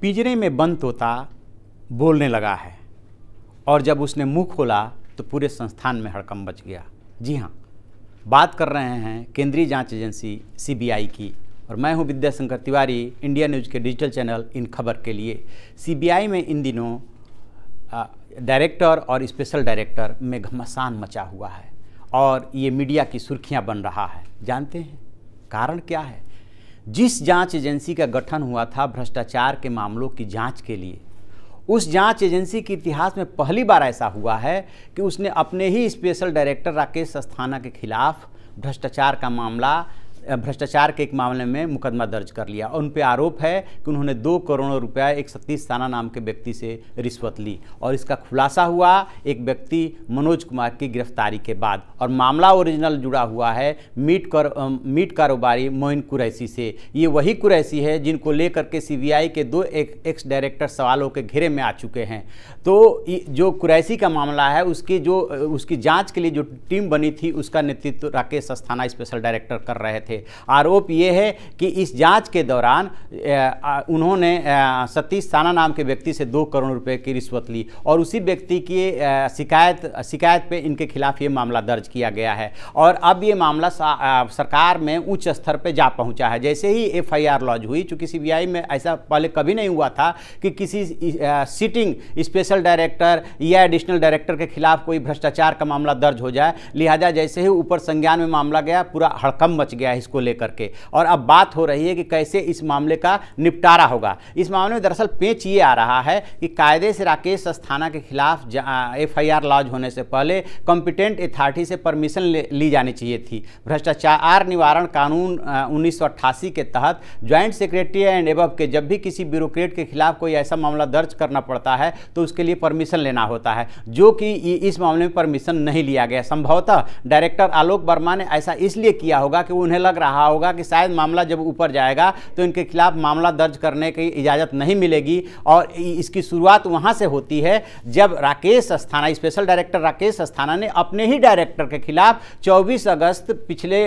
पिंजरे में बंद तोता बोलने लगा है और जब उसने मुंह खोला तो पूरे संस्थान में हड़कंप मच गया। जी हाँ, बात कर रहे हैं केंद्रीय जांच एजेंसी सीबीआई की और मैं हूं विद्याशंकर तिवारी, इंडिया न्यूज़ के डिजिटल चैनल इन खबर के लिए। सीबीआई में इन दिनों डायरेक्टर और स्पेशल डायरेक्टर में घमासान मचा हुआ है और ये मीडिया की सुर्खियां बन रहा है। जानते हैं कारण क्या है? जिस जांच एजेंसी का गठन हुआ था भ्रष्टाचार के मामलों की जांच के लिए, उस जांच एजेंसी के इतिहास में पहली बार ऐसा हुआ है कि उसने अपने ही स्पेशल डायरेक्टर राकेश अस्थाना के खिलाफ भ्रष्टाचार के एक मामले में मुकदमा दर्ज कर लिया और उन पर आरोप है कि उन्होंने 2 करोड़ रुपया एक सतीश साना नाम के व्यक्ति से रिश्वत ली और इसका खुलासा हुआ एक व्यक्ति मनोज कुमार की गिरफ्तारी के बाद। और मामला ओरिजिनल जुड़ा हुआ है मीट कारोबारी मोइन कुरैशी से। ये वही कुरैशी है जिनको लेकर के सीबीआई के 2 एक्स डायरेक्टर सवालों के घेरे में आ चुके हैं। तो जो कुरैशी का मामला है उसकी जाँच के लिए जो टीम बनी थी उसका नेतृत्व राकेश अस्थाना स्पेशल डायरेक्टर कर रहे थे। आरोप ये है कि इस जांच के दौरान उन्होंने सतीश साना नाम के व्यक्ति से 2 करोड़ रुपए की रिश्वत ली और उसी व्यक्ति की शिकायत पे इनके खिलाफ ये मामला दर्ज किया गया है। और अब ये मामला सरकार में उच्च स्तर पे जा पहुंचा है। जैसे ही एफआईआर लॉन्च हुई, चूंकि सीबीआई में ऐसा पहले कभी नहीं हुआ था कि किसी सिटिंग स्पेशल डायरेक्टर या एडिशनल डायरेक्टर के खिलाफ कोई भ्रष्टाचार का मामला दर्ज हो जाए, लिहाजा जैसे ही ऊपर संज्ञान में मामला गया पूरा हड़कंप मच गया इसको लेकर के। और अब बात हो रही है कि कैसे इस मामले का निपटारा होगा। इस मामले में दरअसल पेच ये आ रहा है कि कायदे से राकेश अस्थाना के खिलाफ एफआईआर लॉन्च होने से पहले कॉम्पिटेंट अथॉरिटी से परमिशन ली जानी चाहिए थी। भ्रष्टाचार निवारण कानून 1988 के तहत ज्वाइंट सेक्रेटरी एंड एबव के जब भी किसी ब्यूरोक्रेट के खिलाफ कोई ऐसा मामला दर्ज करना पड़ता है तो उसके लिए परमिशन लेना होता है, जो कि इस मामले में परमिशन नहीं लिया गया। संभवतः डायरेक्टर आलोक वर्मा ने ऐसा इसलिए किया होगा कि उन्हें लग रहा होगा कि शायद मामला जब ऊपर जाएगा तो इनके खिलाफ मामला दर्ज करने की इजाज़त नहीं मिलेगी। और इसकी शुरुआत वहां से होती है जब राकेश अस्थाना, स्पेशल डायरेक्टर राकेश अस्थाना ने अपने ही डायरेक्टर के खिलाफ 24 अगस्त पिछले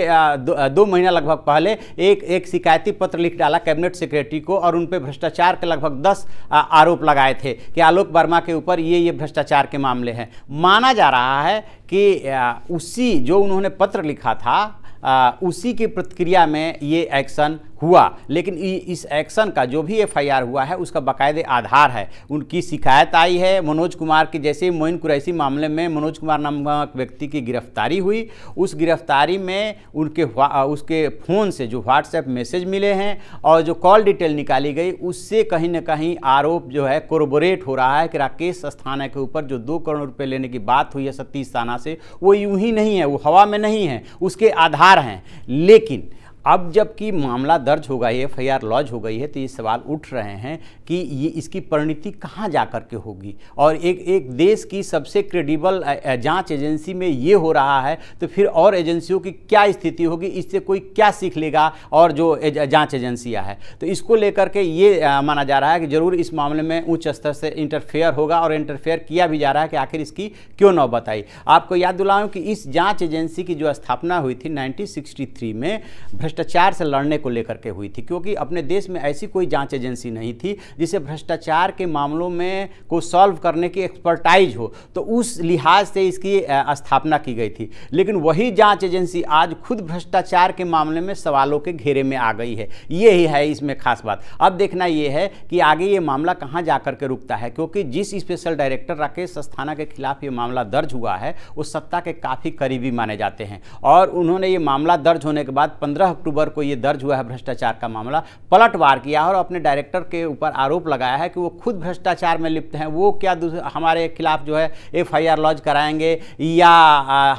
2 महीना लगभग पहले एक शिकायती पत्र लिख डाला कैबिनेट सेक्रेटरी को और उन पर भ्रष्टाचार के लगभग 10 आरोप लगाए थे कि आलोक वर्मा के ऊपर ये भ्रष्टाचार के मामले हैं। माना जा रहा है कि उसी जो उन्होंने पत्र लिखा था उसी की प्रतिक्रिया में ये एक्शन हुआ। लेकिन इस एक्शन का जो भी एफआईआर हुआ है उसका बाकायदे आधार है। उनकी शिकायत आई है मनोज कुमार की। जैसे मोइन कुरैशी मामले में मनोज कुमार नामक व्यक्ति की गिरफ्तारी हुई, उस गिरफ्तारी में उसके फ़ोन से जो व्हाट्सएप मैसेज मिले हैं और जो कॉल डिटेल निकाली गई उससे कहीं ना कहीं आरोप जो है कोरोबोरेट हो रहा है कि राकेश अस्थाना के ऊपर जो 2 करोड़ रुपये लेने की बात हुई है सतीश साना से, वो यूं ही नहीं है, वो हवा में नहीं है, उसके आधार हैं। लेकिन अब जबकि मामला दर्ज हो गई है, एफआईआर लॉन्च हो गई है, तो ये सवाल उठ रहे हैं कि ये इसकी परिणति कहाँ जा कर के होगी। और एक देश की सबसे क्रेडिबल जांच एजेंसी में ये हो रहा है तो फिर और एजेंसियों की क्या स्थिति होगी, इससे कोई क्या सीख लेगा और जो जांच एजेंसियां हैं। तो इसको लेकर के ये माना जा रहा है कि जरूर इस मामले में उच्च स्तर से इंटरफेयर होगा और इंटरफेयर किया भी जा रहा है कि आखिर इसकी क्यों नौबत आई। आपको याद दिलाऊं कि इस जाँच एजेंसी की जो स्थापना हुई थी 1963 में भ्रष्टाचार से लड़ने को लेकर के हुई थी, क्योंकि अपने देश में ऐसी कोई जांच एजेंसी नहीं थी जिसे भ्रष्टाचार के मामलों में को सॉल्व करने की एक्सपर्टाइज हो, तो उस लिहाज से इसकी स्थापना की गई थी। लेकिन वही जांच एजेंसी आज खुद भ्रष्टाचार के मामले में सवालों के घेरे में आ गई है। ये ही है इसमें खास बात। अब देखना ये है कि आगे ये मामला कहाँ जा कर के रुकता है, क्योंकि जिस स्पेशल डायरेक्टर राकेश अस्थाना के खिलाफ ये मामला दर्ज हुआ है वो सत्ता के काफ़ी करीबी माने जाते हैं और उन्होंने ये मामला दर्ज होने के बाद 15 अक्टूबर को ये दर्ज हुआ है भ्रष्टाचार का मामला, पलटवार किया और अपने डायरेक्टर के ऊपर आरोप लगाया है कि वो खुद भ्रष्टाचार में लिप्त हैं। वो क्या हमारे खिलाफ जो है एफआईआर लॉन्च कराएंगे या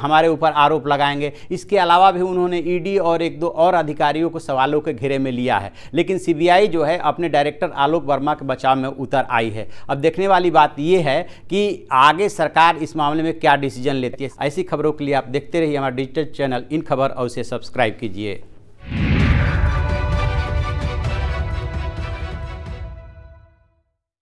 हमारे ऊपर आरोप लगाएंगे। इसके अलावा भी उन्होंने ईडी और 1-2 और अधिकारियों को सवालों के घेरे में लिया है। लेकिन सीबीआई जो है अपने डायरेक्टर आलोक वर्मा के बचाव में उतर आई है। अब देखने वाली बात यह है कि आगे सरकार इस मामले में क्या डिसीजन लेती है। ऐसी खबरों के लिए आप देखते रहिए हमारा डिजिटल चैनल इन खबर और उसे सब्सक्राइब कीजिए।